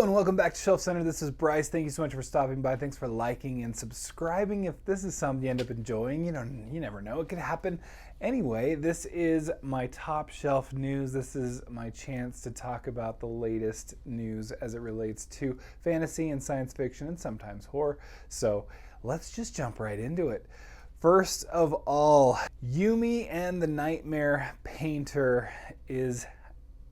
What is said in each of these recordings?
and welcome back to Shelf Center. This is Bryce. Thank you so much for stopping by. Thanks for liking and subscribing. If this is something you end up enjoying, you never know. It could happen. Anyway, this is my top shelf news. This is my chance to talk about the latest news as it relates to fantasy and science fiction and sometimes horror. So let's just jump right into it. First of all, Yumi and the Nightmare Painter is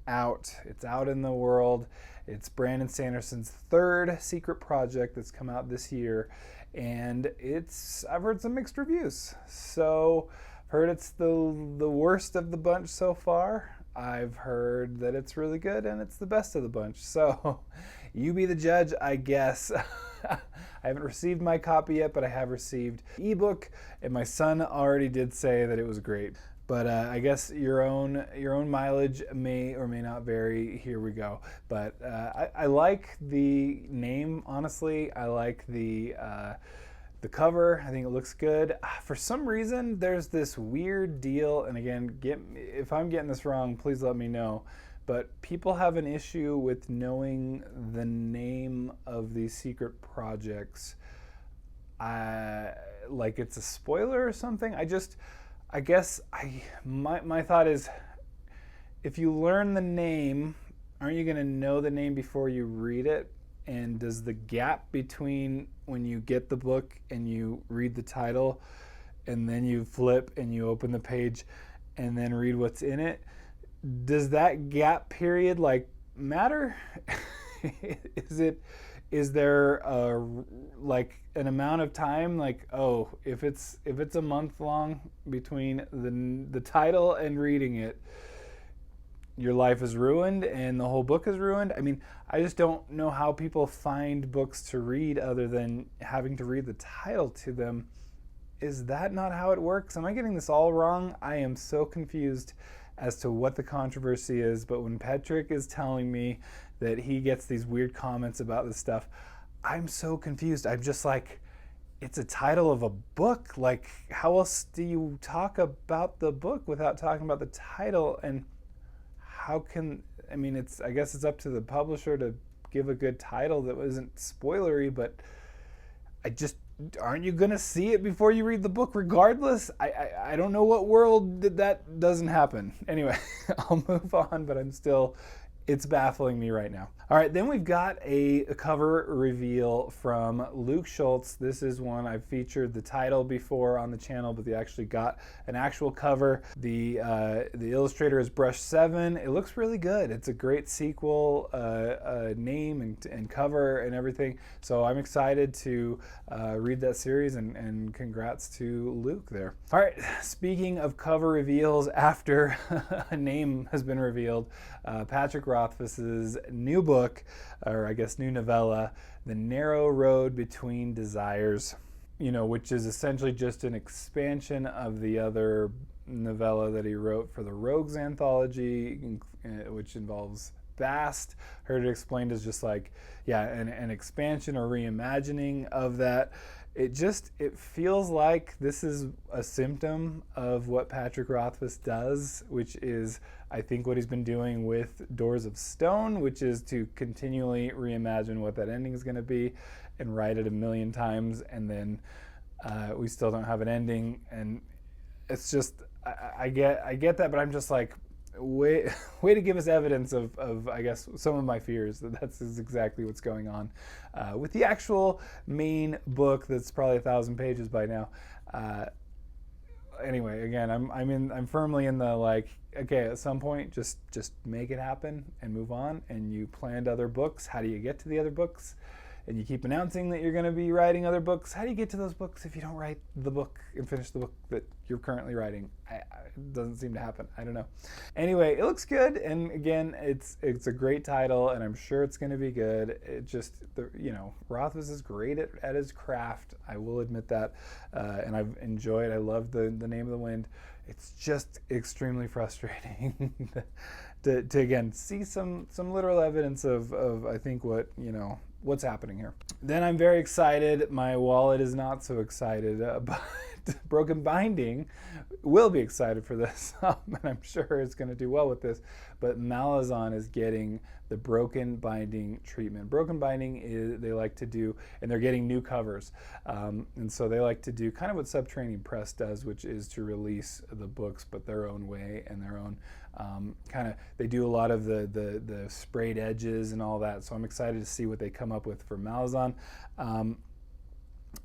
out. It's out in the world. It's Brandon Sanderson's third secret project that's come out this year, and I've heard some mixed reviews. So I've heard it's the worst of the bunch so far. I've heard that it's really good and it's the best of the bunch. So you be the judge, I guess. I haven't received my copy yet, but I have received ebook, and my son already did say that it was great. But I guess your own mileage may or may not vary. Here we go. But I like the name, honestly. I like the cover. I think it looks good. For some reason, there's this weird deal. And again, if I'm getting this wrong, please let me know. But people have an issue with knowing the name of these secret projects. Like it's a spoiler or something. I guess my thought is, if you learn the name, aren't you going to know the name before you read it? And does the gap between when you get the book and you read the title and then you flip and you open the page and then read what's in it, does that gap period matter? Is there an amount of time, if it's a month long between the title and reading it, your life is ruined and the whole book is ruined? I mean, I just don't know how people find books to read other than having to read the title to them. Is that not how it works? Am I getting this all wrong? I am so confused as to what the controversy is, but when Patrick is telling me that he gets these weird comments about this stuff, I'm so confused. I'm just like, it's a title of a book. Like, how else do you talk about the book without talking about the title? And I guess it's up to the publisher to give a good title that isn't spoilery, but aren't you gonna see it before you read the book regardless? I don't know what world that doesn't happen. Anyway, I'll move on, but it's baffling me right now. All right, then we've got a cover reveal from Luke Schultz. This is one I've featured the title before on the channel, but they actually got an actual cover. The illustrator is Brush 7. It looks really good. It's a great sequel name and cover and everything. So I'm excited to read that series, and congrats to Luke there. All right, speaking of cover reveals after a name has been revealed, Patrick Rothfuss's new book, or I guess new novella, The Narrow Road Between Desires, which is essentially just an expansion of the other novella that he wrote for the Rogues anthology, which involves Bast. Heard it explained as just an expansion or reimagining of that. It feels like this is a symptom of what Patrick Rothfuss does, which is, I think, what he's been doing with Doors of Stone, which is to continually reimagine what that ending is going to be and write it a million times, and then we still don't have an ending. And it's just, I get that, but I'm just like, way to give us evidence of I guess some of my fears that that's exactly what's going on with the actual main book that's probably 1,000 pages by now. Anyway, again, I'm firmly in the okay, at some point just make it happen and move on. And you planned other books. How do you get to the other books? And you keep announcing that you're going to be writing other books. How do you get to those books if you don't write the book and finish the book that you're currently writing? It doesn't seem to happen. I don't know. Anyway, it looks good, and again, it's a great title, and I'm sure it's going to be good. It just, Rothfuss is great at his craft. I will admit that, and I've enjoyed. I love the Name of the Wind. It's just extremely frustrating to again see some literal evidence of I think what's happening here. Then I'm very excited. My wallet is not so excited, but Broken Binding will be excited for this, and I'm sure it's going to do well with this. But Malazan is getting the Broken Binding treatment. Broken Binding is, they like to do, and they're getting new covers, and so they like to do kind of what Subterranean Press does, which is to release the books but their own way and their own they do a lot of the sprayed edges and all that. So I'm excited to see what they come up with for Malazan.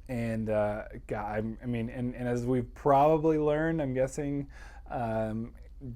And as we've probably learned, I'm guessing,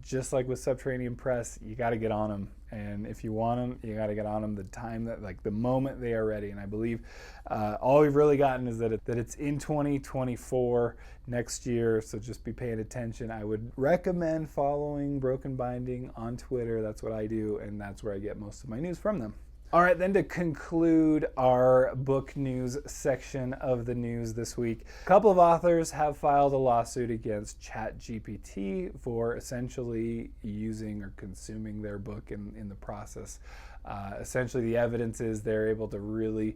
just like with Subterranean Press, you got to get on them. And if you want them, you got to get on them the moment they are ready. And I believe all we've really gotten is that it's in 2024 next year. So just be paying attention. I would recommend following Broken Binding on Twitter. That's what I do, and that's where I get most of my news from them. All right, then to conclude our book news section of the news this week, a couple of authors have filed a lawsuit against ChatGPT for essentially using or consuming their book in the process. Essentially, the evidence is they're able to really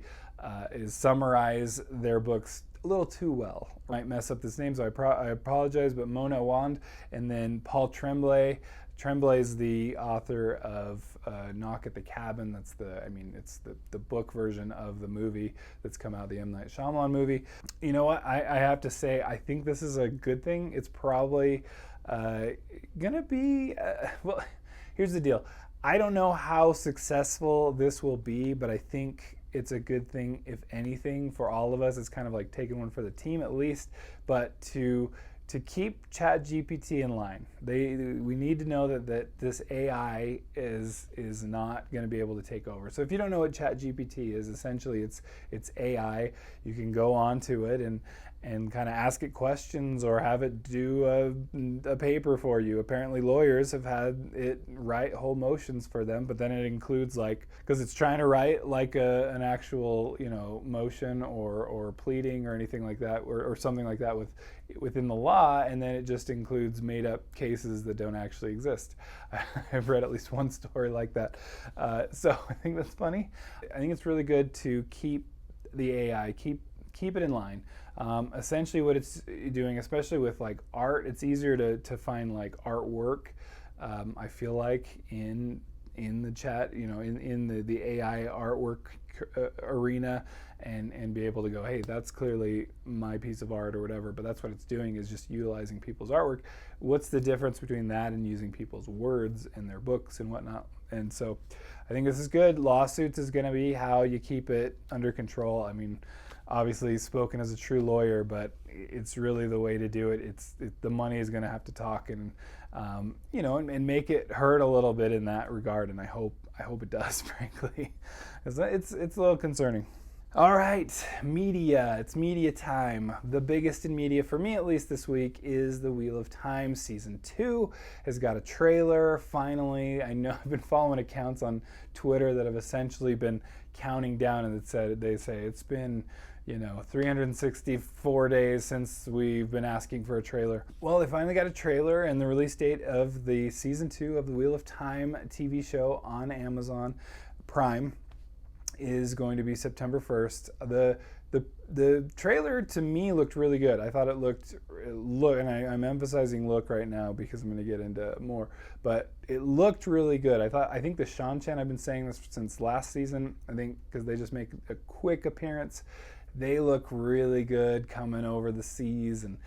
summarize their books a little too well. I might mess up this name, so I apologize, but Mona Wand and then Paul Tremblay. Tremblay is the author of Knock at the Cabin. It's the book version of the movie that's come out, the M. Night Shyamalan movie. You know what? I have to say, I think this is a good thing. It's probably gonna be, well, here's the deal. I don't know how successful this will be, but I think it's a good thing, if anything, for all of us. It's kind of like taking one for the team at least, but to keep ChatGPT in line. We need to know that this AI is not going to be able to take over. So if you don't know what ChatGPT is, essentially it's AI. You can go onto it and kind of ask it questions or have it do a paper for you. Apparently lawyers have had it write whole motions for them, but then it includes because it's trying to write like an actual motion or pleading or anything like that, or something like that within the law, and then it just includes made up cases that don't actually exist. I've read at least one story like that. So I think that's funny. I think it's really good to keep the AI, keep it in line. Essentially what it's doing, especially with art, it's easier to find artwork, I feel like in the chat, in the AI artwork arena, and be able to go, hey, that's clearly my piece of art or whatever. But that's what it's doing, is just utilizing people's artwork. What's the difference between that and using people's words in their books and whatnot? And so I think this is good. Lawsuits is going to be how you keep it under control. I mean, obviously spoken as a true lawyer, but it's really the way to do it. The money is going to have to talk, and and make it hurt a little bit in that regard. And I hope it does, frankly. It's a little concerning. All right, media. It's media time. The biggest in media, for me at least this week, is The Wheel of Time. Season 2 has got a trailer, finally. I know I've been following accounts on Twitter that have essentially been counting down, and they say it's been 364 days since we've been asking for a trailer. Well, they finally got a trailer, and the release date of the season 2 of The Wheel of Time TV show on Amazon Prime is going to be September 1st. The trailer to me looked really good. I thought it looked, and I'm emphasizing look right now because I'm going to get into more, but it looked really good. I think the Shan-Chan, I've been saying this since last season, I think because they just make a quick appearance. They look really good coming over the seas, and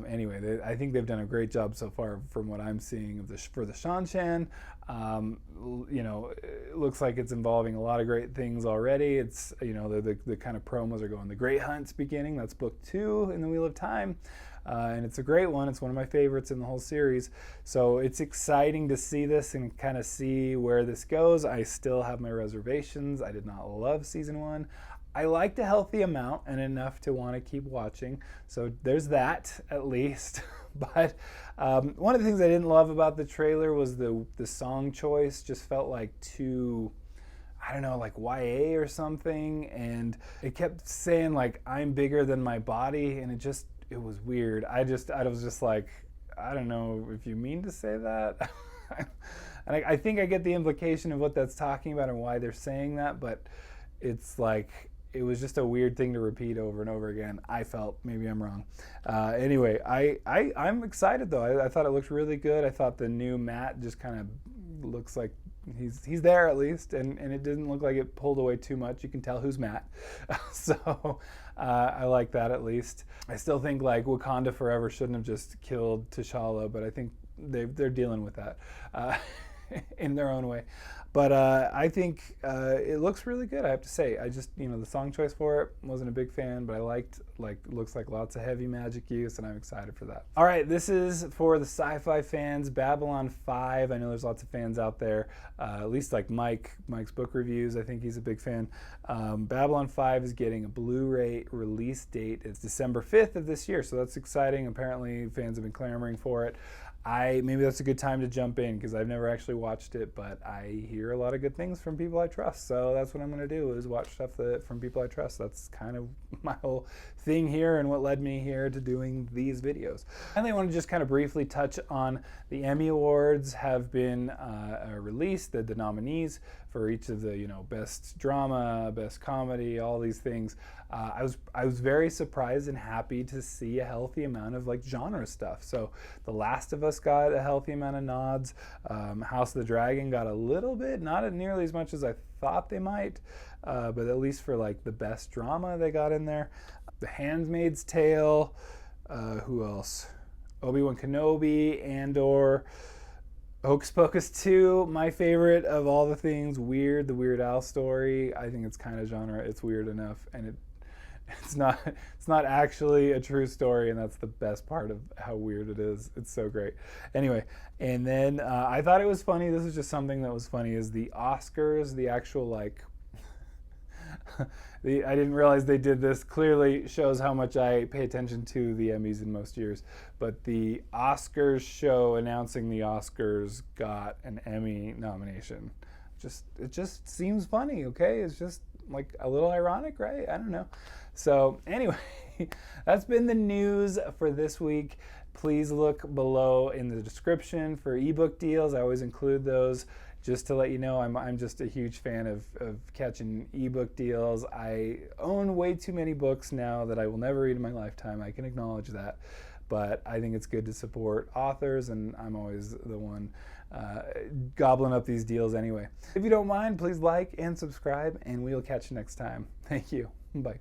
anyway, I think they've done a great job so far from what I'm seeing for the Shan-Chan. It looks like it's involving a lot of great things already. It's the kind of promos are going. The Great Hunt's beginning. That's book 2 in the Wheel of Time. And it's a great one. It's one of my favorites in the whole series. So it's exciting to see this and kind of see where this goes. I still have my reservations. I did not love season 1. I liked a healthy amount and enough to want to keep watching. So there's that, at least. But one of the things I didn't love about the trailer was the song choice. Just felt like too, I don't know, like YA or something. And it kept saying I'm bigger than my body, and it was weird. I was just like, I don't know if you mean to say that. And I think I get the implication of what that's talking about and why they're saying that, but it's like, it was just a weird thing to repeat over and over again. I felt, maybe I'm wrong. Anyway, I'm excited though. I thought it looked really good. I thought the new Matt just kind of looks like he's there at least, and it didn't look like it pulled away too much. You can tell who's Matt. So I like that at least. I still think like Wakanda Forever shouldn't have just killed T'Challa, but I think they're dealing with that in their own way. But I think it looks really good, I have to say. I just, the song choice for it, wasn't a big fan, but I liked, looks like lots of heavy magic use, and I'm excited for that. All right, this is for the sci-fi fans, Babylon 5. I know there's lots of fans out there, at least like Mike's book reviews. I think he's a big fan. Babylon 5 is getting a Blu-ray release date. It's December 5th of this year, so that's exciting. Apparently, fans have been clamoring for it. Maybe that's a good time to jump in because I've never actually watched it, but I hear a lot of good things from people I trust. So that's what I'm going to do, is watch stuff from people I trust. That's kind of my whole thing here and what led me here to doing these videos. Finally, I want to just kind of briefly touch on the Emmy Awards have been released, the nominees for each of the best drama, best comedy, all these things. I was very surprised and happy to see a healthy amount of genre stuff. So The Last of Us got a healthy amount of nods. House of the Dragon got a little bit, not nearly as much as I thought they might, but at least for the best drama they got in there. The Handmaid's Tale, who else? Obi-Wan Kenobi, Andor, Hocus Pocus 2, my favorite of all the things, Weird, the Weird Al story. I think it's kind of genre, it's weird enough, and it's not actually a true story, and that's the best part of how weird it is. It's so great. Anyway, and then I thought it was funny, this is just something that was funny, is the Oscars, the actual I didn't realize they did this. Clearly shows how much I pay attention to the Emmys in most years. But the Oscars show announcing the Oscars got an Emmy nomination. It just seems funny, okay? It's just a little ironic, right? I don't know. So anyway, that's been the news for this week. Please look below in the description for ebook deals. I always include those. Just to let you know, I'm just a huge fan of catching ebook deals. I own way too many books now that I will never read in my lifetime. I can acknowledge that. But I think it's good to support authors, and I'm always the one gobbling up these deals anyway. If you don't mind, please like and subscribe, and we'll catch you next time. Thank you. Bye.